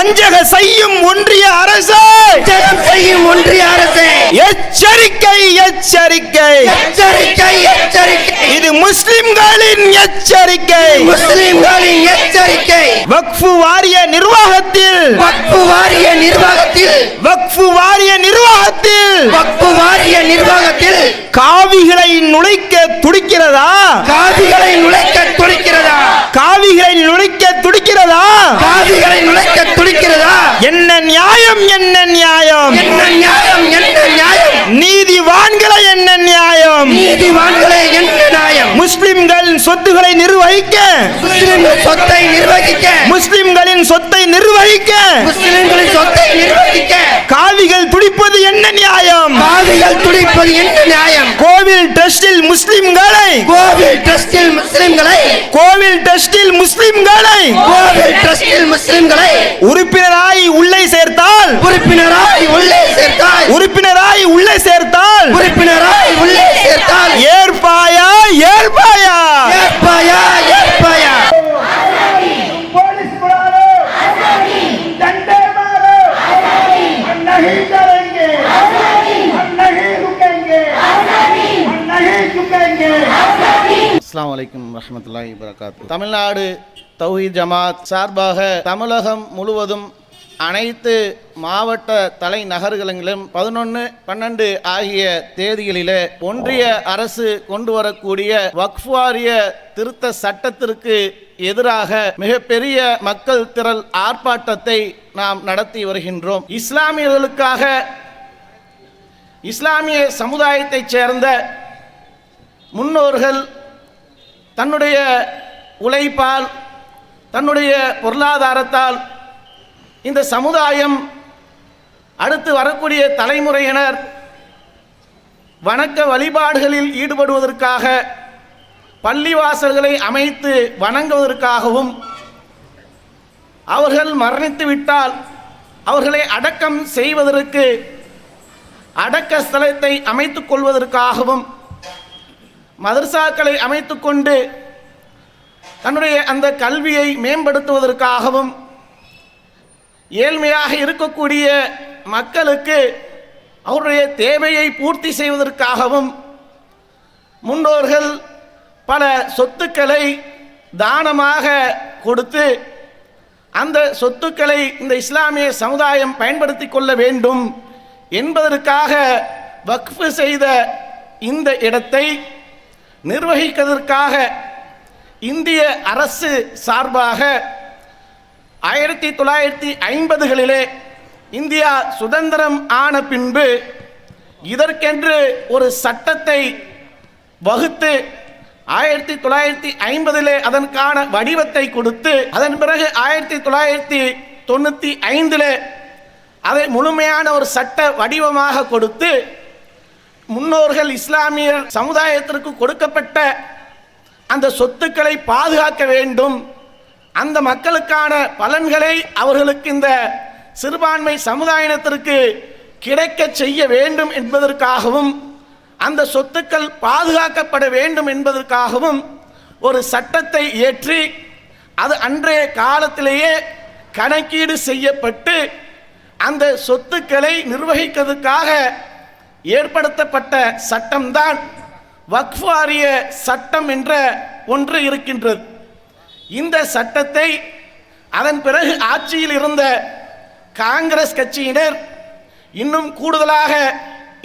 வஞ்சக செய்யும் ஒன்றிய அரசு, எச்சரிக்கை எச்சரிக்கை எச்சரிக்கை எச்சரிக்கை. இது முஸ்லிம்களின் எச்சரிக்கை. வக்ஃபு வாரிய நிர்வாகத்தில் காவிகளை நுழைக்க துடிக்கிறதா? என்ன நியாயம்? என்ன நியாயம்? நீதிவான்களை என்ன நியாயம்? முஸ்லிம்கள் சொத்துக்களை நிர்வகிக்க, முஸ்லிம்களின் சொத்தை நிர்வகிக்க காவிகள் துடிப்பது என்ன நியாயம்? கோவில் ட்ரஸ்டில் முஸ்லிம்களை உறுப்பினராய் உள்ளே சேர்த்தால் ஏற்பாயா? ஏற்பாயா? அஸ்ஸலாமு அலைக்கும் வரஹ்மத்துல்லாஹி வபரகாத்துஹு. தமிழ்நாடு தௌஹீத் ஜமாத் சார்பாக தமிழகம் முழுவதும் அனைத்து மாவட்ட தலைநகர்களிலும் 11, 12 ஆகிய தேதிகளிலே ஒன்றிய அரசு கொண்டு வரக்கூடிய வக்ஃப் வாரிய திருத்த சட்டத்திற்கு எதிராக மிகப்பெரிய மக்கள் திரள் ஆர்ப்பாட்டத்தை நாம் நடத்தி வருகின்றோம். இஸ்லாமியர்களுக்காக, இஸ்லாமிய சமுதாயத்தைச் சேர்ந்த முன்னோர்கள் தன்னுடைய உழைப்பால், தன்னுடைய பொருளாதாரத்தால் இந்த சமுதாயம், அடுத்து வரக்கூடிய தலைமுறையினர் வணக்க வழிபாடுகளில் ஈடுபடுவதற்காக பள்ளிவாசல்களை அமைத்து வணங்குவதற்காகவும், அவர்கள் மரணித்து விட்டால் அவர்களை அடக்கம் செய்வதற்கு அடக்க ஸ்தலத்தை அமைத்துக் கொள்வதற்காகவும், மதர்சாக்களை அமைத்துக்கொண்டு தன்னுடைய அந்த கல்வியை மேம்படுத்துவதற்காகவும், ஏழ்மையாக இருக்கக்கூடிய மக்களுக்கு அவருடைய தேவையை பூர்த்தி செய்வதற்காகவும் முன்னோர்கள் பல சொத்துக்களை தானமாக கொடுத்து அந்த சொத்துக்களை இந்த இஸ்லாமிய சமுதாயம் பயன்படுத்தி கொள்ள வேண்டும் என்பதற்காக வக்ஃப் செய்த இந்த இடத்தை நிர்வகிப்பதற்காக இந்திய அரசு சார்பாக 1950களிலே இந்தியா சுதந்திரம் ஆன பின்பு இதற்கென்று ஒரு சட்டத்தை வகுத்து 1950லே அதற்கான வடிவத்தை கொடுத்து, அதன் பிறகு 1995லே அதை முழுமையான ஒரு சட்ட வடிவமாக கொடுத்து முன்னோர்கள் இஸ்லாமிய சமுதாயத்திற்கு கொடுக்கப்பட்ட அந்த சொத்துக்களை பாதுகாக்க வேண்டும், அந்த மக்களுக்கான பலன்களை அவர்களுக்கு இந்த சிறுபான்மை சமுதாயத்திற்கு கிடைக்க செய்ய வேண்டும் என்பதற்காகவும், அந்த சொத்துக்கள் பாதுகாக்கப்பட வேண்டும் என்பதற்காகவும் ஒரு சட்டத்தை இயற்றி அது அன்றைய காலத்திலேயே கணக்கீடு செய்யப்பட்டு அந்த சொத்துக்களை நிர்வகிப்பதற்காக ஏற்படுத்தப்பட்ட சட்டம்தான் வக்ஃப் வாரிய சட்டம் என்ற ஒன்று இருக்கின்றது. இந்த சட்டத்தை அதன் பிறகு ஆட்சியில் இருந்த காங்கிரஸ் கட்சியினர் இன்னும் கூடுதலாக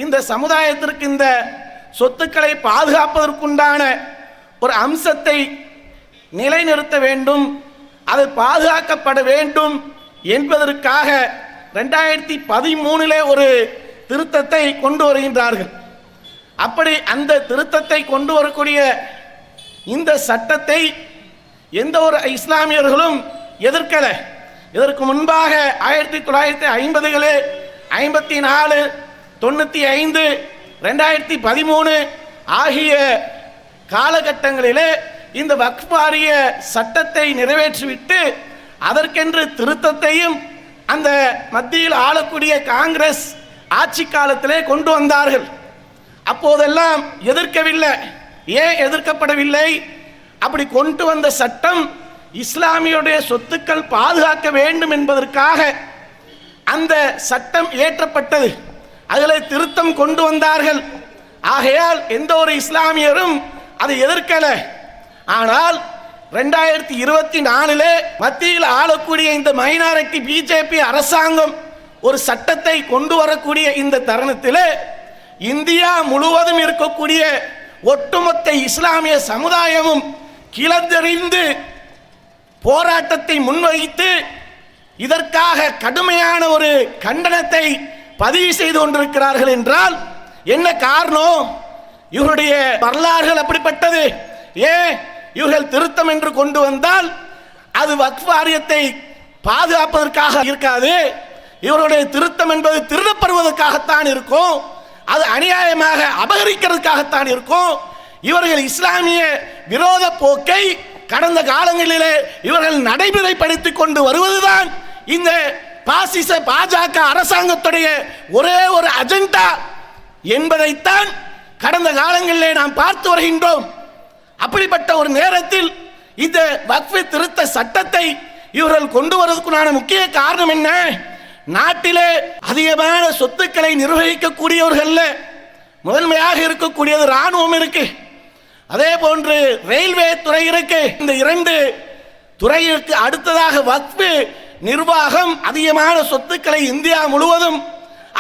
இந்த சமுதாயத்திற்கு இந்த சொத்துக்களை பாதுகாப்பதற்குண்டான ஒரு அம்சத்தை நிலைநிறுத்த வேண்டும், அது பாதுகாக்கப்பட வேண்டும் என்பதற்காக 2013 ஒரு திருத்தத்தை கொண்டு வருகின்றார்கள். அப்படி அந்த திருத்தத்தை கொண்டு வரக்கூடிய இந்த சட்டத்தை எந்த ஒரு இஸ்லாமியர்களும் எதிர்க்கல. இதற்கு முன்பாக 1950களே, 54, 95, 2013 ஆகிய காலகட்டங்களிலே இந்த வக்ஃப் வாரிய சட்டத்தை நிறைவேற்றிவிட்டு அதற்கென்று திருத்தத்தையும் அந்த மத்தியில் ஆளக்கூடிய காங்கிரஸ் ஆட்சி காலத்திலே கொண்டு வந்தார்கள். அப்போதெல்லாம் எதிர்க்கவில்லை. ஏன் எதிர்க்கப்படவில்லை? அப்படி கொண்டு வந்த சட்டம் இஸ்லாமியுடைய சொத்துக்கள் பாதுகாக்க வேண்டும் என்பதற்காக அந்த சட்டம் இயற்றப்பட்டது. அதில் திருத்தம் கொண்டு வந்தார்கள். ஆகையால் எந்த ஒரு இஸ்லாமியரும் அதை எதிர்க்கல. ஆனால் 2024 மத்தியில் ஆளக்கூடிய இந்த மைனாரிட்டி பிஜேபி அரசாங்கம் ஒரு சட்டத்தை கொண்டு வரக்கூடிய இந்த தருணத்தில் இந்தியா முழுவதும் இருக்கக்கூடிய ஒட்டுமொத்த இஸ்லாமிய சமுதாயமும் கிளர்ந்தெறிந்து போராட்டத்தை முன்வைத்து இதற்காக கடுமையான ஒரு கண்டனத்தை பதிவு செய்து கொண்டிருக்கிறார்கள். என்றால் என்ன காரணம்? இவருடைய வரலாறுகள் அப்படிப்பட்டது. இவர்கள் திருத்தம் என்று கொண்டு வந்தால் அது வக்ஃப் வாரியத்தை பாதுகாப்பதற்காக இருக்காது. இவருடைய திருத்தம் என்பது திருடப்படுவதற்காகத்தான் இருக்கும். அது அநியாயமாக அபகரிக்கிறதுக்காகத்தான் இருக்கும். இவர்கள் இஸ்லாமிய விரோத போக்கை கடந்த காலங்களிலே இவர்கள் நடைமுறைப்படுத்திக் கொண்டு வருவதுதான் இந்த பாசிச பாஜக அரசாங்கத்துடைய ஒரே ஒரு அஜெண்டா என்பதைத்தான் கடந்த காலங்களிலே நாம் பார்த்து வருகின்றோம். அப்படிப்பட்ட ஒரு நேரத்தில் இந்த வக்ஃப் திருத்த சட்டத்தை இவர்கள் கொண்டு வருவதற்கான முக்கிய காரணம் என்ன? நாட்டிலே அதிகமான சொத்துக்களை நிர்வகிக்கக்கூடியவர்கள் முதன்மையாக இருக்கக்கூடியது ராணுவம் இருக்கு, அதே போன்று ரயில்வே துறை இருக்கு. இந்த இரண்டு துறையிற்கு அடுத்ததாக வக்ஃப் நிர்வாகம் அதிகமான சொத்துக்களை இந்தியா முழுவதும்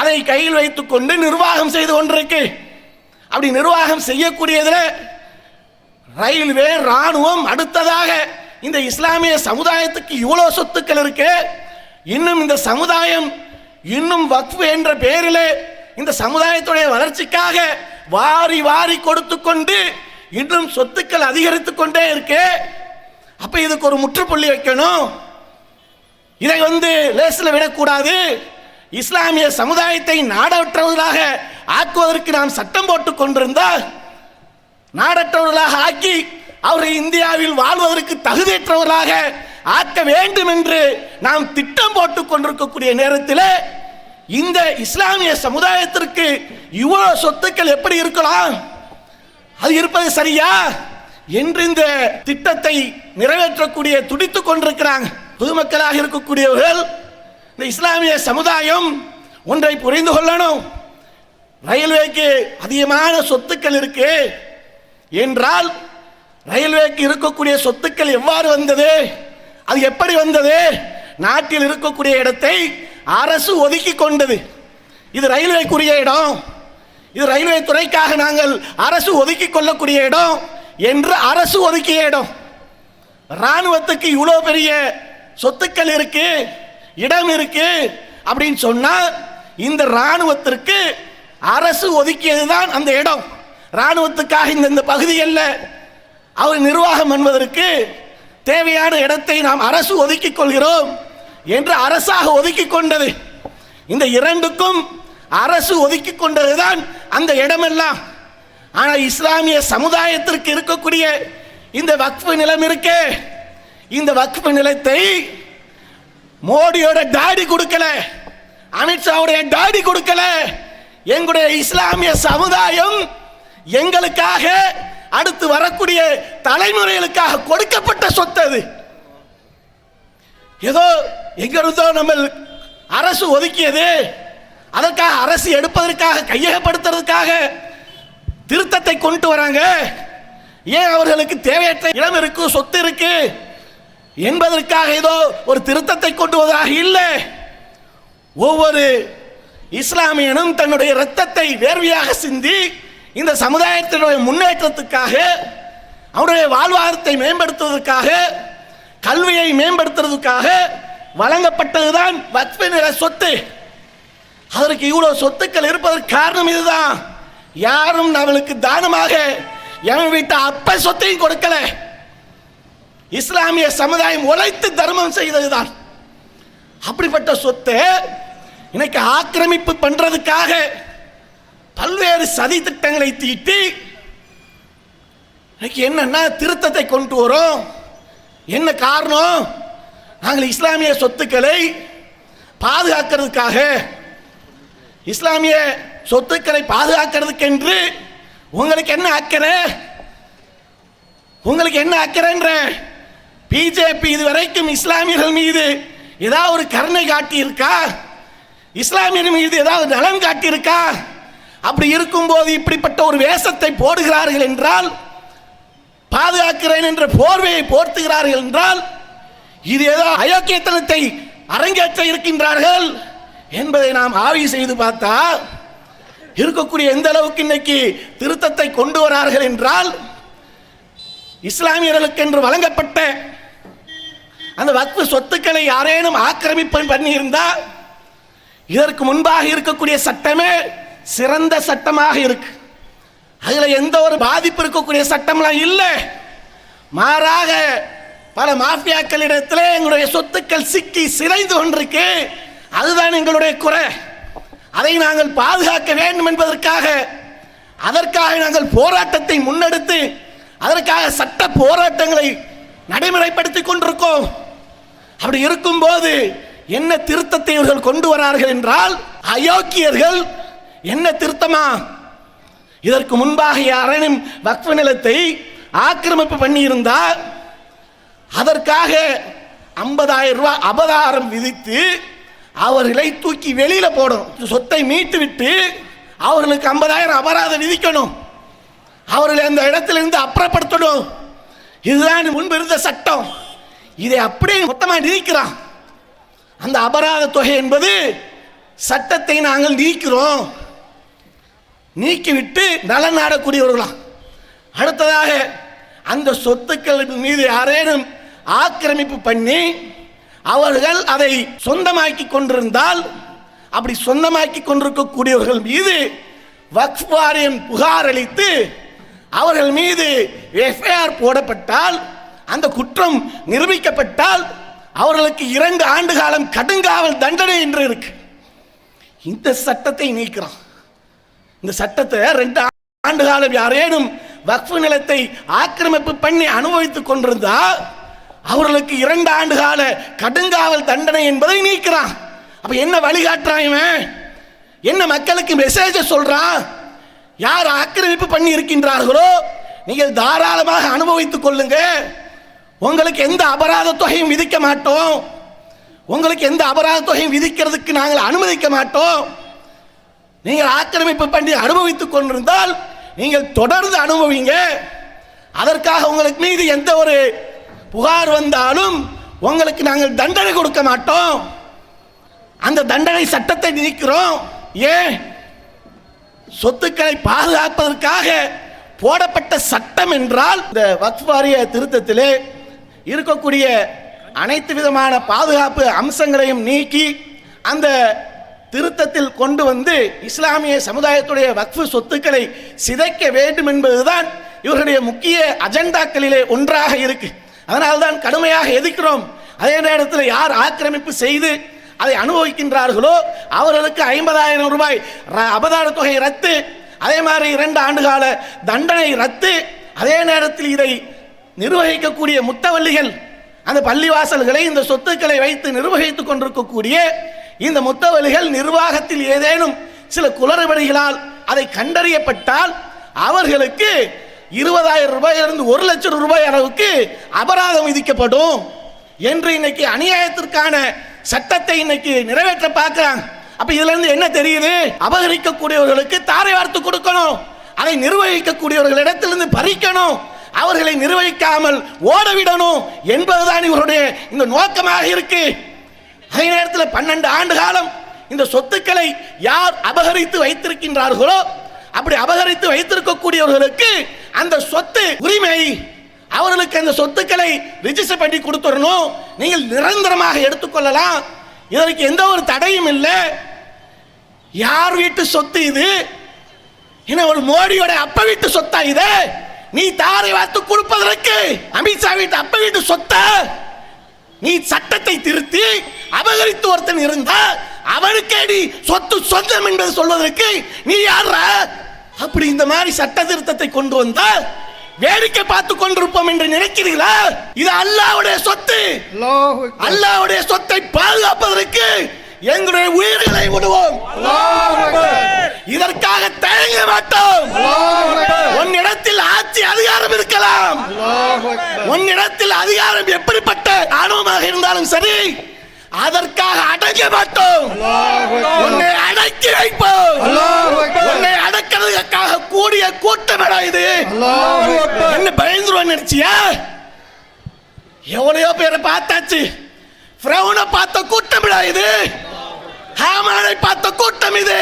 அதை கையில் வைத்துக் கொண்டு நிர்வாகம் செய்து கொண்டிருக்கு. அப்படி நிர்வாகம் செய்யக்கூடியதில் ரயில்வே, ராணுவம், அடுத்ததாக இந்த இஸ்லாமிய சமுதாயத்துக்கு இவ்வளவு சொத்துக்கள் இருக்கு. இன்னும் இந்த சமுதாயம் இன்னும் வக்ஃப் என்ற பெயரிலே இந்த சமுதாயத்துடைய வளர்ச்சிக்காக வாரி வாரி கொடுத்து கொண்டு இன்னும் சொத்துக்கள் அதிகரித்து கொண்டே இருக்கு. அப்ப இதுக்கு ஒரு முற்றுப்புள்ளி வைக்கணும். இதை லேசில் விடக்கூடாது. இஸ்லாமிய சமுதாயத்தை நாடற்றவர்களாக ஆக்குவதற்கு நாம் சட்டம் போட்டுக் கொண்டிருந்தால் நாடற்றவர்களாக ஆக்கி அவரை இந்தியாவில் வாழ்வதற்கு தகுதியற்றவர்களாக ஆக்க வேண்டும் என்று நாம் திட்டம் போட்டுக் கொண்டிருக்கக்கூடிய நேரத்தில் இந்த இஸ்லாமிய சமுதாயத்திற்கு இவ்வளவு சொத்துக்கள் எப்படி இருக்கலாம்? அது இருப்பது சரியா என்று இந்த திட்டத்தை நிறைவேற்றக்கூடிய துடித்துக் கொண்டிருக்கிறாங்க பொதுமக்களாக இருக்கக்கூடியவர்கள். இந்த இஸ்லாமிய சமுதாயம் ஒன்றை புரிந்து கொள்ளணும். ரயில்வேக்கு அதிகமான சொத்துக்கள் இருக்கு என்றால் ரயில்வேக்கு இருக்கக்கூடிய சொத்துக்கள் எவ்வாறு வந்தது? அது எப்படி வந்தது? நாட்டில் இருக்கக்கூடிய இடத்தை அரசு ஒதுக்கி கொண்டது. இது ரயில்வேக்குரிய இடம், இது ரயில்வே துறைக்காக நாங்கள் அரசு ஒதுக்கி கொள்ளக்கூடிய இடம் என்று அரசு ஒதுக்கிய இடம். ராணுவத்துக்கு இவ்வளவு பெரிய சொத்துக்கள் இருக்கு, இடம் இருக்கு அப்படின்னு சொன்னா இந்த ராணுவத்திற்கு அரசு ஒதுக்கியதுதான் அந்த இடம். ராணுவத்துக்காக இந்த பகுதிகளில் அவர் நிர்வாகம் என்பதற்கு தேவையான இடத்தை நாம் அரசு ஒதுக்கிக் கொள்கிறோம் என்று அரசாக ஒதுக்கி கொண்டது. இந்த இரண்டுக்கும் அரசு ஒதுக்கி கொண்டதுதான் அந்த இடமெல்லாம். ஆனால் இஸ்லாமிய சமுதாயத்திற்கு இருக்கக்கூடிய இந்த வக்ஃப் நிலம் இருக்கு, இந்த வக்ஃப் நிலத்தை மோடியோட டாடி கொடுக்கல, அமித்ஷாவுடைய டாடி கொடுக்கல. எங்களுடைய இஸ்லாமிய சமுதாயம் எங்களுக்காக அடுத்து வரக்கூடிய தலைமுறைகளுக்காக கொடுக்கப்பட்ட சொத்து. அது ஏதோ எங்கிருந்தோ நம்ம அரசு ஒதுக்கியது, அதற்காக அரசு எடுப்பதற்காக கையகப்படுத்துறதுக்காக திருத்தத்தை கொண்டு வராங்க. ஏன் அவர்களுக்கு தேவையற்ற இடம் இருக்கு, சொத்து இருக்கு என்பதற்காக ஏதோ ஒரு திருத்தத்தை கொண்டு வருவதாக இல்லை. ஒவ்வொரு இஸ்லாமியனும் தன்னுடைய இரத்தத்தை வேர்வையாக சிந்தி இந்த சமுதாயத்தினுடைய முன்னேற்றத்துக்காக, அவருடைய வாழ்வாதாரத்தை மேம்படுத்துவதற்காக, கல்வியை மேம்படுத்துவதற்காக வழங்கப்பட்டதுதான் வக்ஃப் நில சொத்து. அதற்கு இவ்வளவு சொத்துக்கள் இருப்பதற்கு காரணம் இதுதான். யாரும் நம்மளுக்கு தானமாக எவன் வீட்டு அப்ப சொத்தையும் கொடுக்கல. இஸ்லாமிய சமுதாயம் உழைத்து தர்மம் செய்ததுதான். அப்படிப்பட்ட சொத்தை இன்னைக்கு ஆக்கிரமிப்பு பண்றதுக்காக பல்வேறு சதி திட்டங்களை தீட்டி இன்னைக்கு என்னன்னா திருத்தத்தை கொண்டு வரோம். என்ன காரணம்? நாங்கள் இஸ்லாமிய சொத்துக்களை பாதுகாக்கிறதுக்காக, இஸ்லாமிய சொத்துக்களை பாதுகாக்கிறதுக்கு என்று உங்களுக்கு என்ன அக்கறை? உங்களுக்கு என்ன அக்கறைன்ற பிஜேபி இதுவரைக்கும் இஸ்லாமியர்கள் மீது ஏதாவது ஒரு கருணை காட்டி இருக்கா? இஸ்லாமியர் மீது ஏதாவது நலன் காட்டி இருக்கா? அப்படி இருக்கும்போது இப்படிப்பட்ட ஒரு வேஷத்தை போடுகிறார்கள் என்றால், பாதுகாக்கிறேன் என்ற போர்வையை போர்த்துகிறார்கள் என்றால், இது ஏதோ அயோக்கியத்தனத்தை அரங்கேற்ற இருக்கின்றார்கள் என்பதை நாம் ஆய்வு செய்து பார்த்தா இருக்கக்கூடிய எந்த அளவுக்கு இன்னைக்கு திருத்தத்தை கொண்டு வரார்கள் என்றால், இஸ்லாமியர்களுக்கு என்று வழங்கப்பட்ட அந்த வக்ஃப் சொத்துக்களை யாரேனும் ஆக்கிரமிப்பு பண்ணியிருந்தா இதற்கு முன்பாக இருக்கக்கூடிய சட்டமே சிறந்த சட்டமாக இருக்கு. அதுல எந்த ஒரு பாதிப்பு இருக்கக்கூடிய சட்டம்லாம் இல்லை. மாறாக பல மாஃபியாக்களிடத்திலே எங்களுடைய சொத்துக்கள் சிக்கி சிதைந்து கொண்டிருக்கு. அதுதான் எங்களுடைய குறை. அதை நாங்கள் பாதுகாக்க வேண்டும் என்பதற்காக அதற்காக நாங்கள் போராட்டத்தை முன்னெடுத்து அதற்காக சட்ட போராட்டங்களை நடைமுறைப்படுத்திக் கொண்டிருக்கோம். அப்படி இருக்கும்போது என்ன திருத்தத்தை இவர்கள் கொண்டு வரார்கள் என்றால், அயோக்கியர்கள் என்ன திருத்தமா? இதற்கு முன்பாக யாரேனும் வக்ஃப் நிலத்தை ஆக்கிரமிப்பு பண்ணியிருந்தால் அதற்காக 50,000 ரூபாய் அபராதம் விதித்து அவர்களை தூக்கி வெளியில போடணும். சொத்தை மீட்டு விட்டு அவர்களுக்கு 50,000 அபராதம் விதிக்கணும். அவர்களை அந்த இடத்திலிருந்து அப்புறப்படுத்தணும். இதுதான் முன்பு இருந்த சட்டம். இதை அப்படியே மொத்தமாக நீக்கிறான். அந்த அபராத தொகை என்பது சட்டத்தை நாங்கள் நீக்கிறோம், நீக்கிவிட்டு நலன் நாடக்கூடியவர்களாம். அடுத்ததாக அந்த சொத்துக்கள் மீது யாரேனும் ஆக்கிரமிப்பு பண்ணி அவர்கள் அதை சொந்தமாக்கி கொண்டிருந்தால், அப்படி சொந்தமாக்கி கொண்டிருக்கக்கூடியவர்கள் மீது வக்ஃப் வாரியம் புகார் அளித்து அவர்கள் மீது எஃப்ஐஆர் போடப்பட்டால், அந்த குற்றம் நிரூபிக்கப்பட்டால் அவர்களுக்கு 2 ஆண்டு காலம் கடுங்காவல் தண்டனை என்று இருக்கு. இந்த சட்டத்தை நீக்கிறான். இந்த சட்டத்தை 2 ஆண்டு காலம் யாரேனும் வக்ஃப் நிலத்தை ஆக்கிரமிப்பு பண்ணி அனுபவித்துக் கொண்டிருந்தால் அவர்களுக்கு 2 ஆண்டு கால கடுங்காவல் தண்டனை என்பதை நீக்கிறான். அப்ப என்ன வழிகாட்டுறான் இவன்? என்ன மக்களுக்கு மெசேஜ் சொல்றான்? யார் ஆக்கிரமிப்பு பண்ணி இருக்கின்றார்களோ நீங்கள் தாராளமாக அனுபவித்துக் கொள்ளுங்க, உங்களுக்கு எந்த அபராத தொகையும் விதிக்க மாட்டோம், உங்களுக்கு எந்த அபராத தொகையும் விதிக்கிறதுக்கு நாங்கள் அனுமதிக்க மாட்டோம். நீங்கள் ஆக்கிரமிப்பு பண்ணி அனுபவித்துக் கொண்டிருந்தால் நீங்கள் தொடர்ந்து அனுபவிங்க. அதற்காக உங்களுக்கு மீது எந்த ஒரு புகார் வந்தாலும் உங்களுக்கு நாங்கள் தண்டனை கொடுக்க மாட்டோம். அந்த தண்டனை சட்டத்தை நீக்கிறோம். ஏன்? சொத்துக்களை பாதுகாப்பதற்காக போடப்பட்ட சட்டம் என்றால், இந்த வக்ஃப் வாரிய திருத்தத்திலே இருக்கக்கூடிய அனைத்து விதமான பாதுகாப்பு அம்சங்களையும் நீக்கி அந்த திருத்தத்தில் கொண்டு வந்து இஸ்லாமிய சமுதாயத்துடைய வக்ஃப் சொத்துக்களை சிதைக்க வேண்டும் என்பதுதான் இவருடைய முக்கிய அஜெண்டாக்களிலே ஒன்றாக இருக்கு. அதனால்தான் கடுமையாக எதிர்க்கிறோம். அதே நேரத்தில் யார் ஆக்கிரமிப்பு செய்து அதை அனுபவிக்கின்றார்களோ அவர்களுக்கு 50,000 ரூபாய் அபராத தொகை ரத்து, அதே மாதிரி 2 ஆண்டு கால தண்டனை ரத்து. அதே நேரத்தில் இதை நிர்வகிக்கக்கூடிய முத்தவல்லிகள், அந்த பள்ளிவாசல்களை இந்த சொத்துக்களை வைத்து நிர்வகித்துக் கொண்டிருக்கக்கூடிய இந்த முத்தவல்லிகள் நிர்வாகத்தில் ஏதேனும் சில குளறுபடிகளால் அதை கண்டறியப்பட்டால் அவர்களுக்கு 20,000 ரூபாயிலிருந்து 1,00,000 ரூபாய் அளவுக்கு அபராதம் விதிக்கப்படும் என்று இன்னைக்கு அநியாயத்திற்கான சட்டத்தை இன்னைக்கு நிறைவேற்ற பார்க்கிறாங்க. அப்ப இதுல இருந்து என்ன தெரியுது? அபகரிக்கக்கூடியவர்களுக்கு தாரை வார்த்து கொடுக்கணும், அதை நிர்வகிக்கக்கூடியவர்களிடத்திலிருந்து பறிக்கணும், அவர்களை நிர்வகிக்காமல் ஓடவிடணும் என்பதுதான் இவருடைய இந்த நோக்கமாக இருக்கு. அதே நேரத்தில் 12 ஆண்டு காலம் இந்த சொத்துக்களை யார் அபகரித்து வைத்திருக்கின்றார்களோ அப்படி அபகரித்து வைத்திருக்கக்கூடியவர்களுக்கு அந்த சொத்து உரிமை, அவர்களுக்கு அந்த சொத்துக்களை ரிஜிஸ்டர் பண்ணி கொடுத்துடணும், நீங்கள் நிரந்தரமாக எடுத்துக்கொள்ளலாம், இதற்கு எந்த ஒரு தடையும் இல்லை. யார் வீட்டு சொத்து இது? ஒரு மோடியோட அப்ப வீட்டு சொத்தா இது? நீ தாரை வார்த்து கொடுப்பதற்கு அமித்ஷா வீட்டு அப்ப வீட்டு சொத்த நீ சட்டத்தை திருத்தி அபகரித்து ஒருத்தன் இருந்தா அவனுக்கே நீ சொத்து சொந்தம் என்பது சொல்வதற்கு நீ யார? அப்படி இந்த மாதிரி சட்ட திருத்தத்தை கொண்டு வந்தால் வேடிக்கை பார்த்து கொண்டிருப்போம் என்று நினைக்கிறீர்களா? இது அல்லாஹ்வுடைய சொத்து. அல்லாஹ்வுடைய சொத்தை பாதுகாப்பதற்கு எங்களுடைய உயிர்களை விடுவோம். இதற்காக தயங்க மாட்டோம். உன்னிடத்தில் ஆட்சி அதிகாரம் இருக்கலாம், உன்னிடத்தில் அதிகாரம் எப்படிப்பட்ட ஆணவமாக இருந்தாலும் சரி, அதற்காக அடங்க மாட்டோம். உன்னை அடக்கி வைப்போம். உன்னை அடக்கிறதுக்காக கூடிய கூட்டம் இது. என்ன பயந்துருவான்னு நினைச்சியா? எவ்வளையோ பேரை பார்த்தாச்சு. ஃபிரௌனை பார்த்த கூட்டம் இது, ஹாமானை பார்த்த கூட்டம் இது,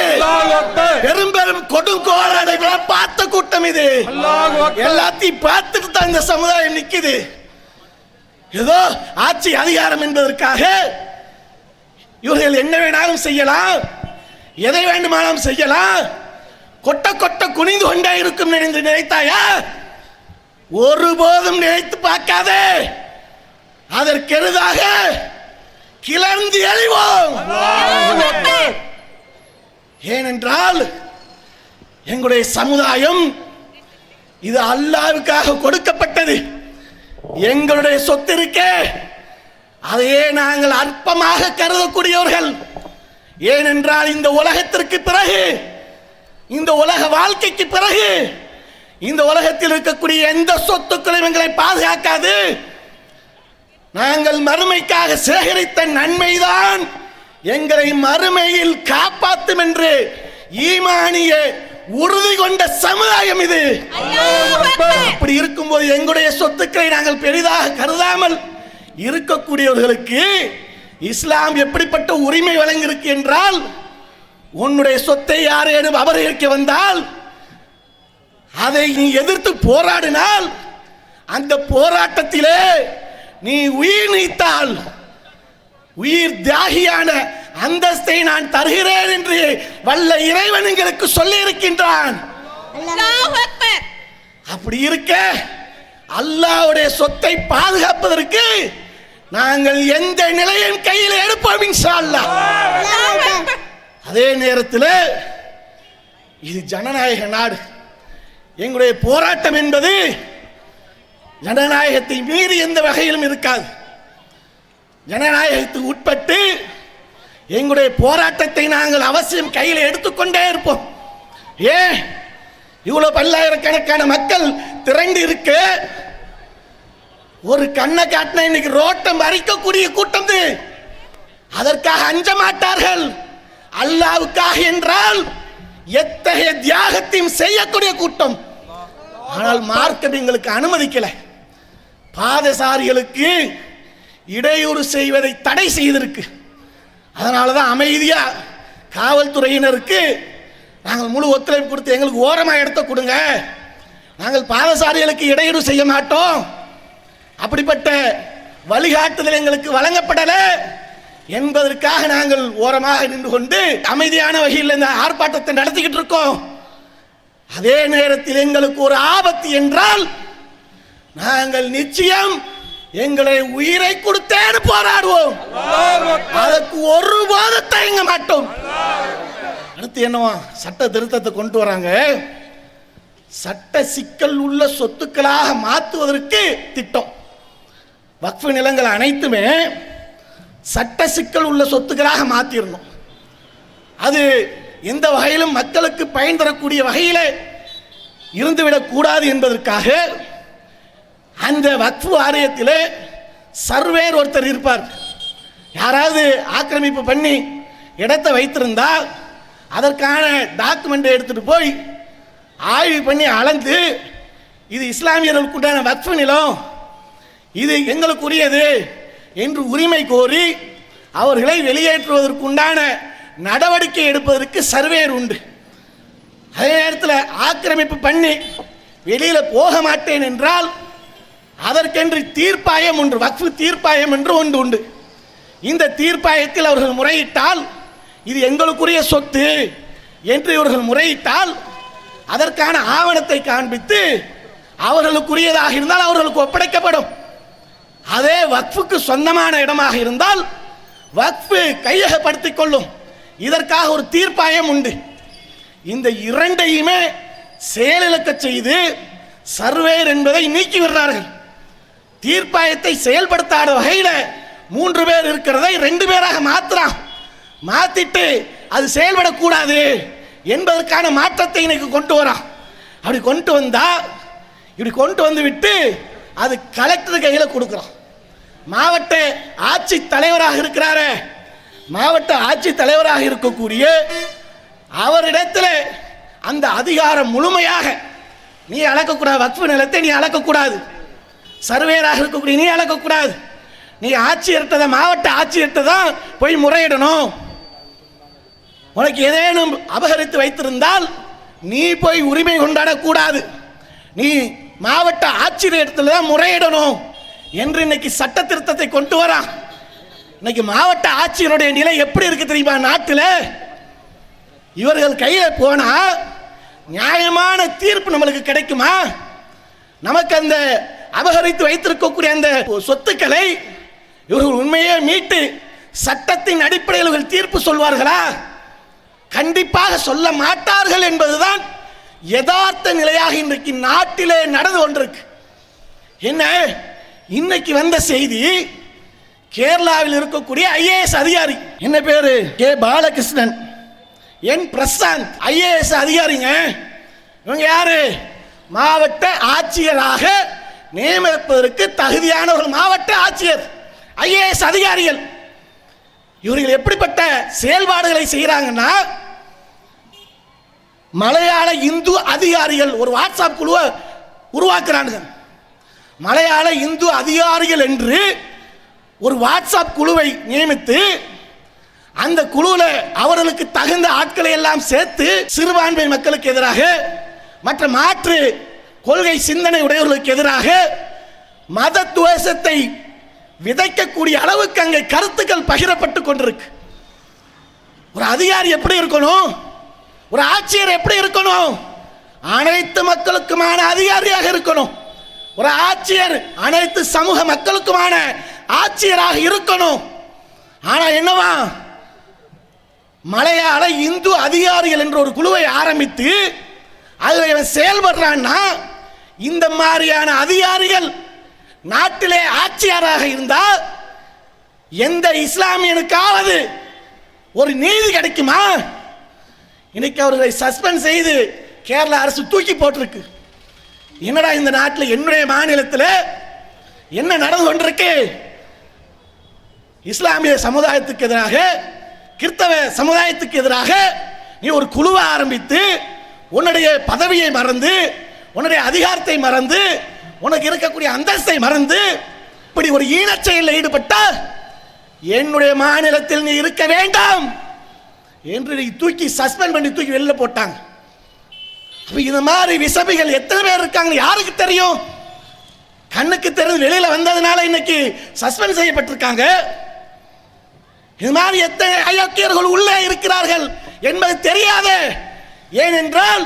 பெரும் பெரும் கொடுங்கோலனை பார்த்த கூட்டம் இது. எல்லாத்தையும் பார்த்துட்டு தான் இந்த சமுதாயம் நிக்குது. ஏதோ ஆட்சி அதிகாரம் என்பதற்காக இவர்கள் என்ன வேணாலும் செய்யலாம், எதை வேண்டுமானாலும் செய்யலாம். கொட்ட கொட்ட குனிந்து கொண்டே இருக்கும் என்று நினைத்தாயா? ஒருபோதும் நினைத்து பார்க்காதே. அதற்கெருதாக கிளர்ந்து எறிவோம். ஏனென்றால் எங்களுடைய சமுதாயம் இது அல்லாஹ்வுக்காக கொடுக்கப்பட்டது. எங்களுடைய சொத்து இருக்கே, அதையே நாங்கள் அற்பமாக கருதக்கூடியவர்கள். ஏனென்றால் இந்த உலகத்திற்கு பிறகு, இந்த உலக வாழ்க்கைக்கு பிறகு, இந்த உலகத்தில் இருக்கக்கூடிய எந்த சொத்துக்களையும் எங்களை பாதுகாக்காது. நாங்கள் மறுமைக்காக சேகரித்த நன்மைதான் எங்களை மறுமையில் காப்பாற்றும் என்று ஈமானிய உறுதி கொண்ட சமுதாயம் இது. அப்படி இருக்கும்போது எங்களுடைய சொத்துக்களை நாங்கள் பெரிதாக கருதாமல் இருக்கக்கூடியவர்களுக்கு இஸ்லாம் எப்படிப்பட்ட உரிமை வழங்கியிருக்கு என்றால், உன்னுடைய சொத்தை யாரேனும் அபகரிக்க வந்தால் அதை நீ எதிர்த்து போராடினால், அந்த போராட்டத்திலே நீ உயிர் நீத்தால் உயிர் தியாகியான அந்தஸ்தை நான் தருகிறேன் என்று வல்ல இறைவன் எங்களுக்கு சொல்லி இருக்கின்றான். அப்படி இருக்க அல்லாஹ்வுடைய சொத்தை பாதுகாப்பதற்கு நாங்கள் எந்த நிலையின் கையில் எடுப்போம் இன்ஷா அல்லாஹ். அதே நேரத்தில் இது ஜனநாயக நாடு. எங்களுடைய போராட்டம் என்பது ஜனநாயகத்தை மீறி எந்த வகையிலும் இருக்காது. ஜனநாயகத்துக்கு உட்பட்டு எங்களுடைய போராட்டத்தை நாங்கள் அவசியம் கையில் எடுத்துக்கொண்டே இருப்போம். ஏன் இவ்வளவு பல்லாயிரக்கணக்கான மக்கள் திரண்டு இருக்க, ஒரு கண்ணை காட்டின இன்னைக்கு ரோட்டம் மறிக்கக்கூடிய கூட்டம். அதற்காக அஞ்ச மாட்டார்கள். அல்லாஹ்வுக்காக என்றால் எத்தகைய தியாகத்தையும் செய்யக்கூடிய கூட்டம். ஆனால் மார்க்கம் எங்களுக்கு அனுமதிக்கல. பாதசாரிகளுக்கு இடையூறு செய்வதை தடை செய்திருக்கு. அதனாலதான் அமைதியா காவல்துறையினருக்கு நாங்கள் முழு ஒத்துழைப்பு கொடுத்து எங்களுக்கு ஓரமாக இடத்த கொடுங்க, நாங்கள் பாதசாரிகளுக்கு இடையூறு செய்ய மாட்டோம், அப்படிப்பட்ட வழிகாட்டுதல் எங்களுக்கு வழங்கப்படல என்பதற்காக நாங்கள் ஓரமாக நின்று கொண்டு அமைதியான வகையில் இந்த ஆர்ப்பாட்டத்தை நடத்திக்கிட்டு இருக்கோம். அதே நேரத்தில் எங்களுக்கு ஒரு ஆபத்து என்றால் நாங்கள் நிச்சயம் எங்களை உயிரை கொடுத்தேன்னு போராடுவோம். அதற்கு ஒருபோது தயங்க மாட்டோம். அடுத்து என்னவா சட்ட திருத்தத்தை கொண்டு வராங்க. சட்ட சிக்கல் உள்ள சொத்துக்களாக மாற்றுவதற்கு திட்டம். வக்ஃப் நிலங்கள் அனைத்துமே சட்ட சிக்கல் உள்ள சொத்துக்களாக மாற்றிடணும். அது எந்த வகையிலும் மக்களுக்கு பயன் தரக்கூடிய வகையில் இருந்துவிடக் கூடாது என்பதற்காக அந்த வக்ஃப் வாரியத்தில் சர்வேர் ஒருத்தர் இருப்பார். யாராவது ஆக்கிரமிப்பு பண்ணி இடத்தை வைத்திருந்தால் அதற்கான டாக்குமெண்ட் எடுத்துட்டு போய் ஆய்வு பண்ணி அளந்து, இது இஸ்லாமியர்களுக்கு உண்டான வக்ஃப் நிலம், இது எங்களுக்குரியது என்று உரிமை கோரி அவர்களை வெளியேற்றுவதற்கு உண்டான நடவடிக்கை எடுப்பதற்கு சர்வேர் உண்டு. அதே நேரத்தில் ஆக்கிரமிப்பு பண்ணி வெளியில் போக மாட்டேன் என்றால் அதற்கென்று தீர்ப்பாயம் ஒன்று, வக்ஃப் தீர்ப்பாயம் என்று ஒன்று உண்டு. இந்த தீர்ப்பாயத்தில் அவர்கள் முறையிட்டால், இது எங்களுக்குரிய சொத்து என்று இவர்கள் முறையிட்டால் அதற்கான ஆவணத்தை காண்பித்து அவர்களுக்குரியதாக இருந்தால் அவர்களுக்கு ஒப்படைக்கப்படும். அதே வக்ஃபுக்கு சொந்தமான இடமாக இருந்தால் வக்ஃப் கையகப்படுத்திக் கொள்ளும். இதற்காக ஒரு தீர்ப்பாயம் உண்டு. இந்த இரண்டையுமே செயலிழக்க செய்து சர்வேர் என்பதை நீக்கி விடுறார்கள். தீர்ப்பாயத்தை செயல்படுத்தாத வகையில் 3 பேர் இருக்கிறதை 2 பேராக மாத்திரம் மாத்திட்டு அது செயல்படக்கூடாது என்பதற்கான மாற்றத்தை இன்னைக்கு கொண்டு வரான். அப்படி கொண்டு வந்தா, இப்படி கொண்டு வந்து விட்டு அது கலெக்டர் கையில் கொடுக்குறோம். மாவட்ட ஆட்சி தலைவராக இருக்கிறாரே, மாவட்ட ஆட்சி தலைவராக இருக்கக்கூடிய அவரிடத்தில் அந்த அதிகாரம் முழுமையாக, நீ அளக்கக்கூடாது, வக்ஃபு நிலத்தை நீ அளக்கக்கூடாது, சர்வேயராக இருக்கக்கூடிய நீ அளக்கக்கூடாது, நீ ஆட்சியர்கிட்ட தான், மாவட்ட ஆட்சியர்கிட்ட தான் போய் முறையிடணும். உனக்கு ஏதேனும் அபகரித்து வைத்திருந்தால் நீ போய் உரிமை கொண்டாடக்கூடாது, நீ மாவட்ட ஆட்சியரிடத்தில் தான் முறையிடணும் என்று இன்னைக்கு சட்ட திருத்தத்தை கொண்டு வரான். இன்னைக்கு மாவட்ட ஆட்சியருடைய நிலை எப்படி இருக்கு தெரியுமா? நாட்டில் இவர்கள் கையில் போனா நியாயமான தீர்ப்பு நம்மளுக்கு கிடைக்குமா? நமக்கு அந்த அபகரித்து வைத்திருக்கக்கூடிய அந்த சொத்துக்களை இவர்கள் உண்மையே மீட்டு சட்டத்தின் அடிப்படையில் இவர்கள் தீர்ப்பு சொல்வார்களா? கண்டிப்பாக சொல்ல மாட்டார்கள் என்பதுதான் யதார்த்த நிலையாக இன்றைக்கு நாட்டிலே நடந்து கொண்டிருக்கு. என்ன, இன்னைக்கு வந்த செய்தி, கேரளாவில் இருக்கக்கூடிய ஐஏஎஸ் அதிகாரி, என்ன பேரு, கே பாலகிருஷ்ணன், என் பிரசாந்த், ஐஏஎஸ் அதிகாரிங்க. இவங்க யாரு? மாவட்ட ஆட்சியராக நியமிப்பதற்கு தகுதியான ஒரு மாவட்ட ஆட்சியர், ஐஏஎஸ் அதிகாரிகள். இவர்கள் எப்படிப்பட்ட செயல்பாடுகளை செய்கிறாங்கன்னா, மலையாள இந்து அதிகாரிகள் ஒரு வாட்ஸ்அப் குழுவை உருவாக்குறாங்க. மலையாள இந்து அதிகாரிகள் என்று ஒரு வாட்ஸ்அப் குழுவை நியமித்து அந்த குழுவில் அவர்களுக்கு தகுந்த ஆட்களை எல்லாம் சேர்த்து சிறுபான்மை மக்களுக்கு எதிராக, மற்ற மாற்று கொள்கை சிந்தனை உடையவர்களுக்கு எதிராக மத துவேஷத்தை விதைக்கக்கூடிய அளவுக்கு அங்கே கருத்துக்கள் பகிரப்பட்டு கொண்டிருக்கு. ஒரு அதிகாரி எப்படி இருக்கணும்? ஒரு ஆட்சியர் எப்படி இருக்கணும்? அனைத்து மக்களுக்குமான அதிகாரியாக இருக்கணும். ஒரு ஆட்சியர் அனைத்து சமூக மக்களுக்குமான ஆட்சியராக இருக்கணும். ஆனா என்னவா, மலையாள இந்து அதிகாரிகள் என்ற ஒரு குழுவை ஆரம்பித்து அதில் செயல்படுறான்னா, இந்த மாதிரியான அதிகாரிகள் நாட்டிலே ஆட்சியாளராக இருந்தால் எந்த இஸ்லாமியனுக்காவது ஒரு நீதி கிடைக்குமா? இன்னைக்கு அவர்களை சஸ்பெண்ட் செய்து கேரள அரசு தூக்கி போட்டிருக்கு. என்னடா இந்த நாட்டில், என்னுடைய மாநிலத்தில் என்ன நடந்து கொண்டிருக்கு? இஸ்லாமிய சமுதாயத்துக்கு எதிராக, கிறிஸ்தவ சமுதாயத்துக்கு எதிராக நீ ஒரு குழுவை ஆரம்பித்து உன்னுடைய பதவியை மறந்து, உன்னுடைய அதிகாரத்தை மறந்து, உனக்கு இருக்கக்கூடிய அந்தஸ்தை மறந்து இப்படி ஒரு ஈனச் செயலில் ஈடுபட்டால் என்னுடைய மாநிலத்தில் நீ இருக்க வேண்டாம் என்று தூக்கி சஸ்பெண்ட் பண்ணி தூக்கி வெளில போட்டாங்க. இந்த மாதிரி விசபிகள் எத்தனை பேர் இருக்காங்க யாருக்கு தெரியும்? கண்ணுக்கு தெரிந்து வெளியில வந்ததுனால இன்னைக்கு சஸ்பெண்ட் செய்யப்பட்டிருக்காங்க. இது மாதிரி எத்தனை அயோக்கியர்கள் உள்ளே இருக்கிறார்கள் என்பது தெரியாது. ஏனென்றால்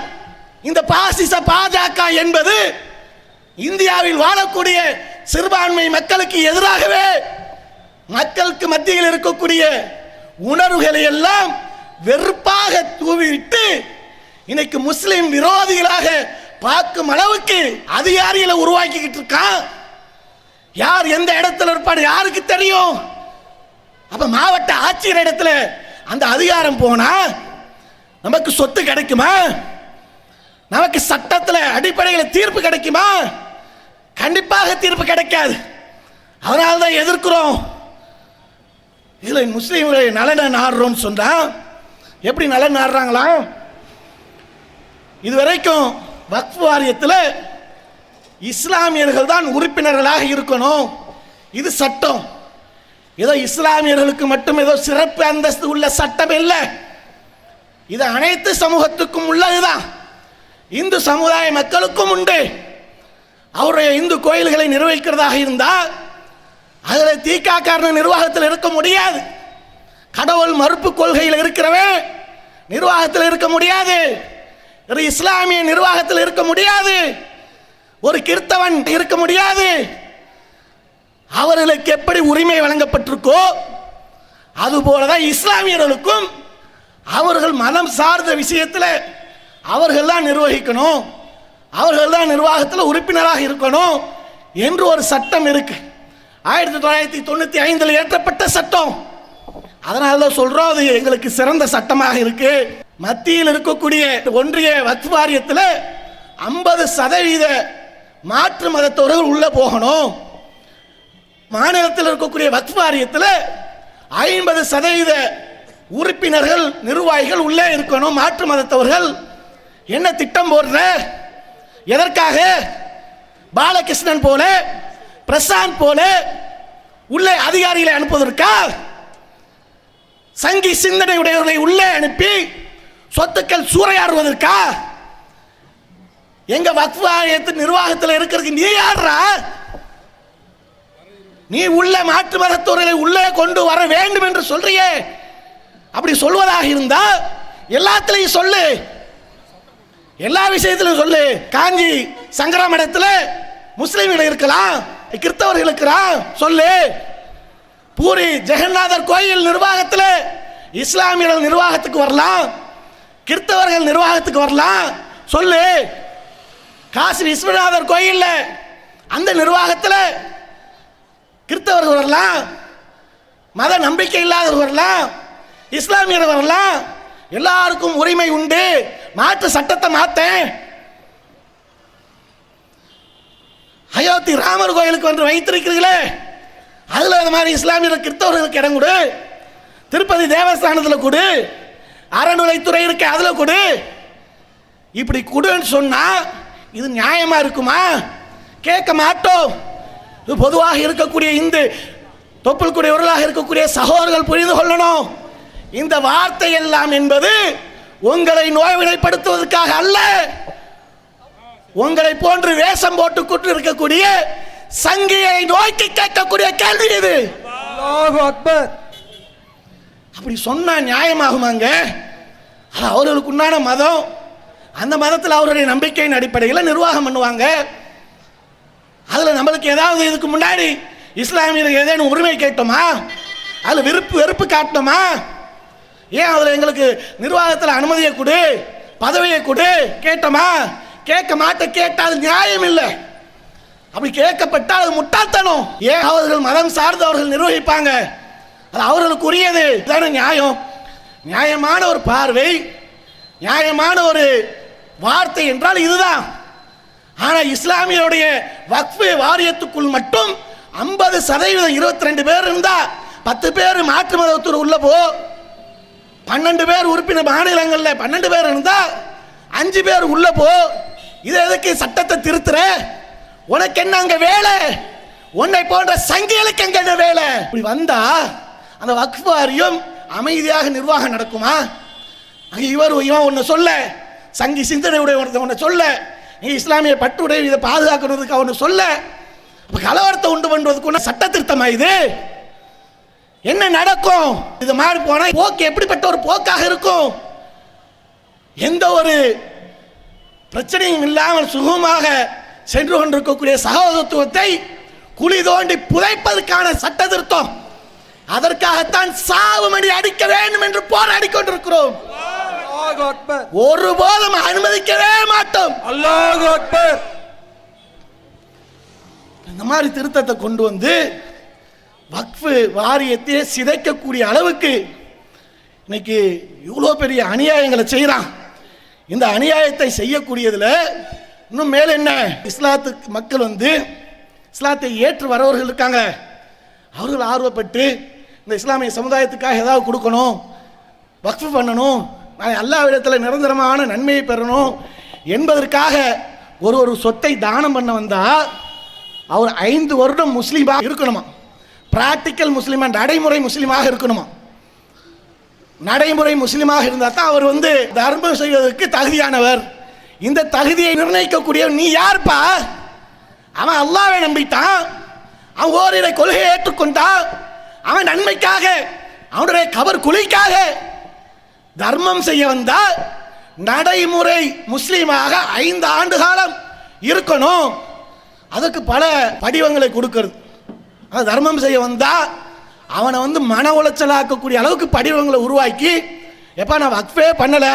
இந்த பாசிச பாஜக என்பது இந்தியாவில் வாழக்கூடிய சிறுபான்மை மக்களுக்கு எதிராகவே மக்களுக்கு மத்தியில் இருக்கக்கூடிய உணர்வுகளை எல்லாம் வெறுப்பாக தூவிவிட்டு இன்னைக்கு முஸ்லிம் விரோதிகளாக பார்க்கும் அளவுக்கு அதிகாரிகளை உருவாக்கிக்கிட்டு இருக்கான். யார் எந்த இடத்துல இருப்பார் யாருக்கு தெரியும்? அப்ப மாவட்ட ஆட்சியர் இடத்துல அந்த அதிகாரம் போனா நமக்கு சொத்து கிடைக்குமா? நமக்கு சட்டத்தில் அடிப்படையில் தீர்ப்பு கிடைக்குமா? கண்டிப்பாக தீர்ப்பு கிடைக்காது. அதனால தான் எதிர்க்கிறோம். இதில் முஸ்லீம்களை நலனை நாடுறோம்னு சொன்னா எப்படி நலன் நாடுறாங்களா? இதுவரைக்கும் வக்ஃப் வாரியத்தில் இஸ்லாமியர்கள் தான் உறுப்பினர்களாக இருக்கணும், இது சட்டம். ஏதோ இஸ்லாமியர்களுக்கு மட்டும் ஏதோ சிறப்பு அந்தஸ்து உள்ள சட்டம் இல்லை, இது அனைத்து சமூகத்துக்கும் உள்ளதுதான். இந்து சமுதாய மக்களுக்கும் உண்டு. அவருடைய இந்து கோயில்களை நிர்வகிக்கிறதாக இருந்தால் அதில் தீக்காக்காரன நிர்வாகத்தில் இருக்க முடியாது. கடவுள் மறுப்பு கொள்கையில் இருக்கிறவன் நிர்வாகத்தில் இருக்க முடியாது. ஒரு இஸ்லாமிய நிர்வாகத்தில் இருக்க முடியாது. ஒரு கிறிஸ்தவன் இருக்க முடியாது. அவர்களுக்கு எப்படி உரிமை வழங்கப்பட்டிருக்கோ அதுபோலதான் இஸ்லாமியர்களுக்கும் அவர்கள் மதம் சார்ந்த விஷயத்தில் அவர்கள் தான் நிர்வகிக்கணும், அவர்கள் தான் நிர்வாகத்தில் உறுப்பினராக இருக்கணும் என்று ஒரு சட்டம் இருக்கு. 1995 இயற்றப்பட்ட சட்டம். அதனால தான் சொல்றோம், அது எங்களுக்கு சிறந்த சட்டமாக இருக்கு. மத்தியில் இருக்கக்கூடிய ஒன்றிய வக்ஃப் வாரியத்தில் 50% மாற்று மதத்தவர்கள் உள்ள போகணும். மாநிலத்தில் இருக்கக்கூடிய வக்ஃப் வாரியத்தில் 50% உறுப்பினர்கள் நிர்வாகிகள் உள்ளே இருக்கணும் மாற்று மதத்தவர்கள். என்ன திட்டம் போடுற? எதற்காக? பாலகிருஷ்ணன் போல பிரசாந்த் போல உள்ளே அதிகாரிகளை அனுப்புவதற்கா? சங்கி சிந்தனை உடையவர்களை உள்ளே அனுப்பி சொத்துக்கள் சூறையாடுவதற்கா? எங்க வக்ஃப் வாரியத்தின் நிர்வாகத்தில் இருக்கிறதுக்கு நீ யாரா? நீ உள்ள மாற்று மதத்தவர்களை உள்ளே கொண்டு வர வேண்டும் என்று சொல்றியே. அப்படி சொல்வதாக இருந்தா எல்லாத்திலையும் சொல்லு, எல்லா விஷயத்திலும் சொல்லு. காஞ்சி சங்கரா மடத்தில் முஸ்லிம்கள் இருக்கலாம், கிறிஸ்தவர்கள் இருக்கிறான் சொல்லு. பூரி ஜெகநாதர் கோயில் நிர்வாகத்தில் இஸ்லாமியர்கள் நிர்வாகத்துக்கு வரலாம், கிறிஸ்தவர்கள் நிர்வாகத்துக்கு வரலாம் சொல்லு. காசி விஸ்வநாதர் கோயில் அந்த நிர்வாகத்தில் கிறிஸ்தவர்கள் வரலாம், மத நம்பிக்கை இல்லாதவர்கள் வரலாம், இஸ்லாமியர்கள் வரலாம். எல்லாருக்கும் உரிமை உண்டு. மாற்று சட்டத்தை மாத்தேன். அயோத்தி ராமர் கோயிலுக்கு வந்து வைத்திருக்கிறீர்களே, அதுல அந்த மாதிரி இஸ்லாமியர் கிறிஸ்தவர்களுக்கு இடம் கொடு. திருப்பதி தேவஸ்தானத்தில் கொடு, அறநிலைத்துறை இருக்கு அதுல கொடு. இப்படி கொடுன்னு சொன்னா இது நியாயமா இருக்குமா? கேட்க மாட்டோம். இது பொதுவாக இருக்கக்கூடிய இந்து தொப்புள்குடியவர்களாக இருக்கக்கூடிய சகோதரர்கள் புரிந்து கொள்ளணும். இந்த வார்த்தை எல்லாம் என்பது உங்களை நோய்வினைப்படுத்துவதற்காக அல்ல. உங்களை போன்று வேஷம் போட்டுக்கொண்டு இருக்கக்கூடிய சங்கியை நோக்கி கேட்கக்கூடிய கேள்வி இது. அப்படி சொன்னா நியாயமாகுமாங்க? அவர்களுக்கு உண்டான மதம், அந்த மதத்தில் அவருடைய நம்பிக்கையின் அடிப்படையில் நிர்வாகம் பண்ணுவாங்க. அதில் நம்மளுக்கு ஏதாவது இதுக்கு முன்னாடி இஸ்லாமியர்கள் ஏதேனும் உரிமை கேட்டோமா? அதில் வெறுப்பு காட்டணுமா? ஏன் அதில் எங்களுக்கு நிர்வாகத்தில் அனுமதியை கொடு, பதவியை கொடு கேட்டோமா? கேட்க மாட்ட. கேட்டால் நியாயம் இல்லை. அப்படி கேட்கப்பட்டால் அது முட்டாள்தனம். ஏன் அவர்கள் மதம் சார்ந்து அவர்கள் நிர்வகிப்பாங்க, அது அவர்களுக்கு உரியது தானே நியாயம். நியாயமான ஒரு பார்வை, நியாயமான ஒரு வார்த்தை என்றால் இதுதான். ஆனால் இஸ்லாமியருடைய வக்ஃப் வாரியத்துக்குள் மட்டும் 50% 22 பேர் இருந்தா 10 பேர் மாற்று மதத்தூர் உள்ள போ, 12 பேர் உறுப்பினர் மாநிலங்களில் 12 பேர் இருந்தா 5 பேர் உள்ள போ. இது எதுக்கு சட்டத்தை திருத்துற? உனக்கு என்ன அங்க வேலை? உன்னை போன்ற சங்கிகளுக்கு எங்க வேலை? இப்படி வந்தா அந்த வக்ஃப் வாரியம் அமைதியாக நிர்வாகம் நடக்குமா? இவன் ஒன்று சொல்ல, சங்கி சிந்தனை உடைய ஒன்று சொல்ல, நீ இஸ்லாமிய பட்டுடைய இதை பாதுகாக்கிறதுக்கு அவனு சொல்ல, அப்ப கலவரத்தை உண்டு பண்ணுவதுக்கு சட்ட திருத்தமா இது? என்ன நடக்கும்? இது மாதிரி போனா போக்கு எப்படிப்பட்ட ஒரு போக்காக இருக்கும்? எந்த ஒரு பிரச்சனையும் இல்லாமல் சுகமாக சென்று கொண்டிருக்கக்கூடிய சகோதரத்துவத்தை குழி தோண்டி புதைப்பதற்கான சட்ட திருத்தம். அதற்காகத்தான் சாவு மணி அடிக்க வேண்டும் என்று போராடி கொண்டிருக்கிறோம். ஒருபோதும் அனுமதிக்கவே மாட்டோம். அல்லாஹ் அக்பர். இந்த மாதிரி திருத்தத்தை கொண்டு வந்து வக்ஃப் வாரியத்தை சிதைக்கக்கூடிய அளவுக்கு இன்னைக்கு இவ்வளோ பெரிய அநியாயங்களை செய்கிறான். இந்த அநியாயத்தை செய்யக்கூடியதில் இன்னும் மேல என்ன, இஸ்லாத்துக்கு மக்கள் வந்து இஸ்லாத்தை ஏற்று வரவர்கள் இருக்காங்க. அவர்கள் ஆர்வப்பட்டு இந்த இஸ்லாமிய சமுதாயத்துக்காக ஏதாவது கொடுக்கணும், வக்ஃப் பண்ணணும், நான் அல்லாஹ்விடத்தில் நிரந்தரமான நன்மையை பெறணும் என்பதற்காக ஒரு சொத்தை தானம் பண்ண வந்தால் அவர் 5 வருடம் முஸ்லீமாக இருக்கணுமா? பிராக்டிக்கல் முஸ்லீமா, நடைமுறை முஸ்லீமாக இருக்கணுமா? நடைமுறை முஸ்லீமாக இருந்தால் தான் அவர் வந்து தர்மம் செய்வதற்கு தகுதியானவர். இந்த தகுதியை நிர்ணயிக்கக்கூடிய நீ யார்ப்பா? அவன் அல்லாஹ்வை நம்பிட்டான், அவன் ஓரிரை கொள்கையை ஏற்றுக்கொண்டான், அவன் நன்மைக்காக அவனுடைய கபர் குழிக்காக தர்மம் செய்ய வந்தால் நடைமுறை முஸ்லீமாக 5 ஆண்டு காலம் இருக்கணும். அதுக்கு பல படிவங்களை கொடுக்கிறது. அது தர்மம் செய்ய வந்தா அவனை வந்து மன உளைச்சலாக்கக்கூடிய அளவுக்கு படிவங்களை உருவாக்கி எப்பா நான் வக்ஃபே பண்ணலை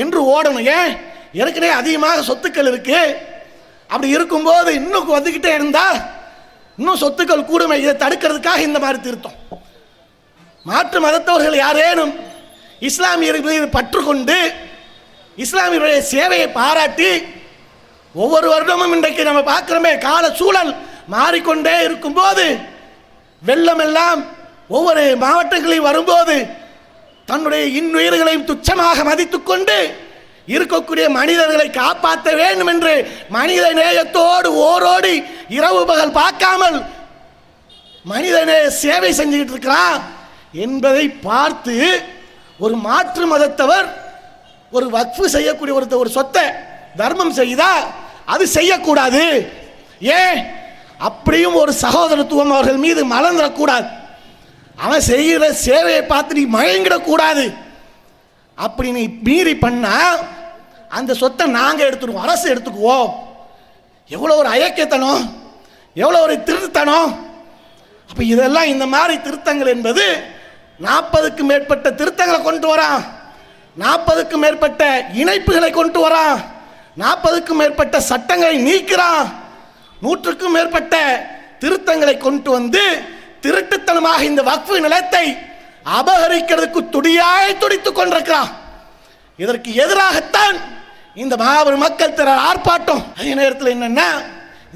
என்று ஓடணும். ஏன்? ஏற்கனவே அதிகமாக சொத்துக்கள் இருக்கு. அப்படி இருக்கும்போது இன்னும் வந்துக்கிட்டே இருந்தா இன்னும் சொத்துக்கள் கூடுமை. இதை தடுக்கிறதுக்காக இந்த மாதிரி திருத்தம். மாற்று மதத்தவர்கள் யாரேனும் இஸ்லாமியர்கள் மீது பற்று கொண்டு இஸ்லாமியருடைய சேவையை பாராட்டி ஒவ்வொரு வருடமும் இன்றைக்கு நம்ம பார்க்கிறோமே, கால சூழல் மாறிக்கொண்டே இருக்கும்போது, வெள்ளம் எல்லாம் ஒவ்வொரு மாவட்டங்களில் வரும்போது தன்னுடைய இன்னுயிர்களையும் துச்சமாக மதித்துக்கொண்டு இருக்கக்கூடிய மனிதர்களை காப்பாற்ற வேண்டும் என்று மனித நேயத்தோடு ஓரோடி இரவு பகல் பார்க்காமல் மனிதநேய சேவை செஞ்சுக்கிட்டு இருக்கிறான் என்பதை பார்த்து ஒரு மாற்று மதத்தவர் ஒரு வக்ஃபு செய்யக்கூடிய ஒரு சொத்தை தர்மம் செய்தா அது செய்யக்கூடாது. ஏன்? அப்படியும் ஒரு சகோதரத்துவம் அவர்கள் மீது மலர்ந்துடக்கூடாது. அவன் செய்கிற சேவையை பார்த்து நீ மயங்கிடக்கூடாது. அப்படி நீ மீறி பண்ணா அந்த சொத்தை நாங்கள் எடுத்துடுவோம், அரசு எடுத்துக்குவோம். எவ்வளோ ஒரு அயக்கத்தனம், எவ்வளோ ஒரு திருத்தனம். அப்போ இதெல்லாம் இந்த மாதிரி திருத்தங்கள் என்பது 40க்கும் மேற்பட்ட திருத்தங்களை கொண்டு வரான், 40க்கும் மேற்பட்ட இணைப்புகளை கொண்டு வரான், 40க்கும் மேற்பட்ட சட்டங்களை நீக்கிறான், 100க்கும் மேற்பட்ட திருத்தங்களை கொண்டு வந்து திருட்டுத்தனமாக இந்த வக்ஃபு நிலத்தை அபகரிக்கிறதுக்கு துடித்துக் கொண்டிருக்கிறான். இதற்கு எதிராகத்தான் இந்த மாபெரும் மக்கள் திரள் ஆர்ப்பாட்டம். அதே நேரத்தில் என்னன்னா,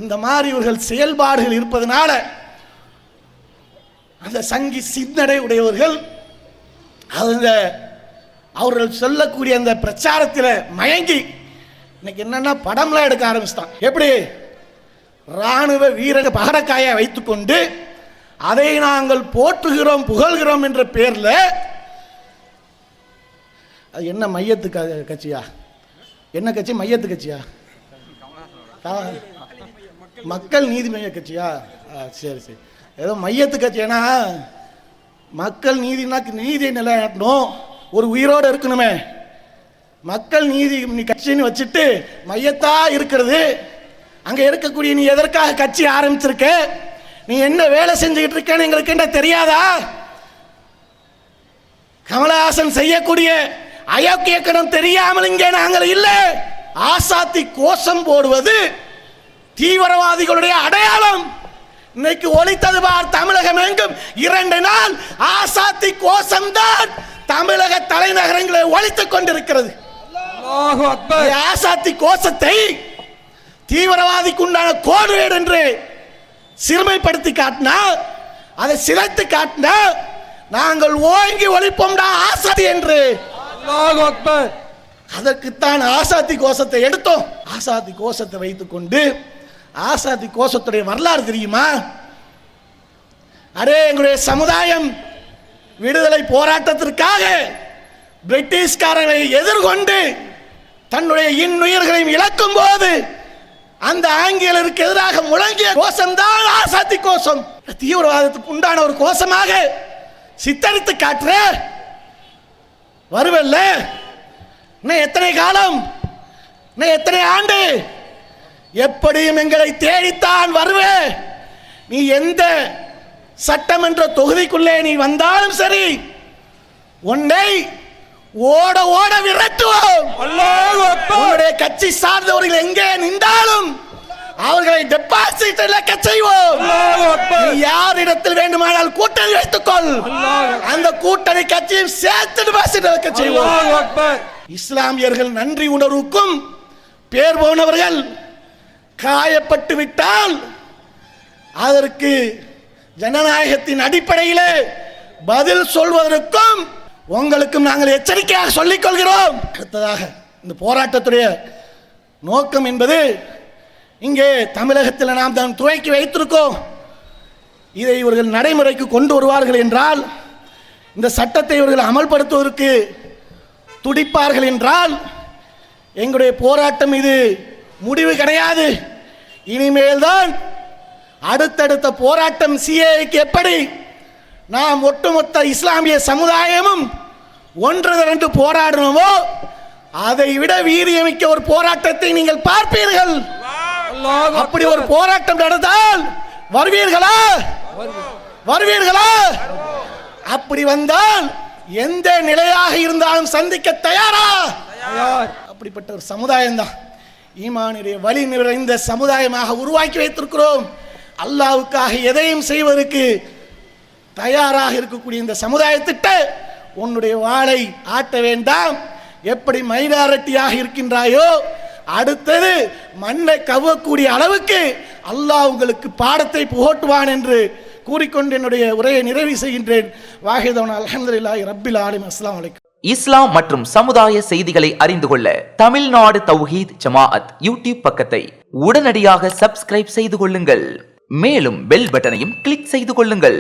இந்த மாதிரி இவர்கள் செயல்பாடுகள் இருப்பதனால அந்த சங்கி சிந்தனை உடையவர்கள் அவர்கள் சொல்லக்கூடிய அந்த பிரச்சாரத்தில் மயங்கி இன்னைக்கு என்னன்னா படம்லாம் எடுக்க ஆரம்பிச்சிட்டான். எப்படி? இராணுவ வீரக பகடக்காயை வைத்துக்கொண்டு அதை நாங்கள் போற்றுகிறோம் புகழ்கிறோம் என்ற பேரில், அது என்ன மையத்து கட்சியா? என்ன கட்சி? மையத்து கட்சியா? மக்கள் நீதி மைய கட்சியா? சரி சரி, ஏதோ மையத்து கட்சி. ஏன்னா மக்கள் நீதினாக்கு நீதியை நிலைநாட்டணும், ஒரு உயிரோடு இருக்கணுமே. மக்கள் நீதி கட்சின்னு வச்சுட்டு மையத்தா இருக்கிறது. அங்கே இருக்கக்கூடிய நீ எதற்காக கட்சி ஆரம்பிச்சிருக்க? நீ என்ன வேலை செஞ்சுக்கிட்டு இருக்கேன்னு எங்களுக்கு என்ன தெரியாதா? கமலஹாசன் செய்யக்கூடிய அயோக்கியக்கணம் தெரியாமல் இங்கே நாங்கள் இல்லை. ஆசாத்தி கோஷம் போடுவது தீவிரவாதிகளுடைய அடையாளம். இன்னைக்கு ஒலித்தது பார் தமிழகம் எங்கும் 2 நாள் ஆசாத்தி கோஷம் தான் தமிழக தலைநகரங்களை ஒலித்துக் கொண்டிருக்கிறது. ஆசாத்தி கோஷத்தை தீவிரவாதிக்கு உண்டான கோட்வேடு என்று சிறுமைப்படுத்தி காட்டினா, அதை சிதைத்து காட்டினா, நாங்கள் ஓங்கி ஒழிப்போம்டா ஆசாதி என்று. அதற்குத்தான் ஆசாத்தி கோஷத்தை எடுத்தோம். ஆசாத்தி கோஷத்தை வைத்துக் கொண்டு, ஆசாத்தி கோஷத்துடைய வரலாறு தெரியுமா? அடே, எங்களுடைய சமுதாயம் விடுதலை போராட்டத்திற்காக பிரிட்டிஷ்காரர்களை எதிர்கொண்டு தன்னுடைய இன்னுயிர்களையும் இழக்கும் போது அந்த ஆங்கிலருக்கு எதிராக முழங்கிய கோஷம்தான் ஆசாத்தி கோஷம். தீவிரவாதத்துக்கு உண்டான ஒரு கோஷமாக சித்தரித்து காட்டுற வருவல்ல. இன்னும் எத்தனை காலம், இன்னும் எத்தனை ஆண்டு? எப்படியும் எங்களை தேடித்தான் வருவே. நீ எந்த சட்டமன்ற தொகுதிக்குள்ளே நீ வந்தாலும் சரி, உன்னை ஓட ஓட விரட்டுவோம். உன்னுடைய கட்சி சார்ந்தவர்கள் எங்கே நின்றாலும் அவர்களை டெபாசிட் இழக்க செய்வோம். யாரிடத்தில் வேண்டுமானால் கூட்டணி வைத்துக்கொள், அந்த கூட்டணி கட்சியும் சேர்த்து டெபாசிட் இழக்க செய்வோம். இஸ்லாமியர்கள் நன்றி உணர்வுக்கும் பேர் போனவர்கள் காயப்பட்டு விட்டால் அதற்கு ஜனநாயகத்தின் அடிப்படையில் பதில் சொல்வதற்கும் உங்களுக்கும் நாங்கள் எச்சரிக்கையாக சொல்லிக் கொள்கிறோம். அடுத்ததாக, இந்த போராட்டத்துடைய நோக்கம் என்பது இங்கே தமிழகத்தில் நாம் தான் துவக்கி வைத்திருக்கோம். இதை இவர்கள் நடைமுறைக்கு கொண்டு வருவார்கள் என்றால், இந்த சட்டத்தை இவர்கள் அமல்படுத்துவதற்கு துடிப்பார்கள் என்றால், எங்களுடைய போராட்டம் இது முடிவு கிடையாது. இனிமேல் தான் அடுத்தடுத்த போராட்டம். சிஏக்கு எப்படி நாம் ஒட்டுமொத்த இஸ்லாமிய சமுதாயமும் ஒன்று திரண்டு போராடணுமோ, அதை விட வீரியமிக்க ஒரு போராட்டத்தை நீங்கள் பார்ப்பீர்கள். அப்படி ஒரு போராட்டம் நடந்தால் வருவீர்களா? வருவீர்களா? அப்படி வந்தால் எந்த நிலையாக இருந்தாலும் சந்திக்க தயாரா? அப்படிப்பட்ட ஒரு சமுதாயம் தான் ஈமானுடைய வழி நிறைந்த சமுதாயமாக உருவாக்கி வைத்திருக்கிறோம். அல்லாஹ்வுக்காக எதையும் செய்வதற்கு தயாராக இருக்கக்கூடிய இந்த சமுதாயத்திட்ட உன்னுடைய வாளை ஆட்ட வேண்டாம். எப்படி மைனாரிட்டியாக இருக்கின்றாயோ அடுத்தது மண்ணை கவ்வக்கூடிய அளவுக்கு அல்லாஹ் உங்களுக்கு பாடத்தை புகட்டுவான் என்று கூறிக்கொண்டு என்னுடைய உரையை நிறைவு செய்கின்றேன். வாஹிதவன் அல்ஹம்துலில்லாஹி ரப்பில் ஆலமீன். அஸ்ஸலாமு அலைக்கும். இஸ்லாம் மற்றும் சமுதாய செய்திகளை அறிந்து கொள்ள தமிழ்நாடு தௌஹீத் ஜமாஅத் யூடியூப் பக்கத்தை உடனடியாக சப்ஸ்கிரைப் செய்து கொள்ளுங்கள். மேலும் பெல் பட்டனையும் கிளிக் செய்து கொள்ளுங்கள்.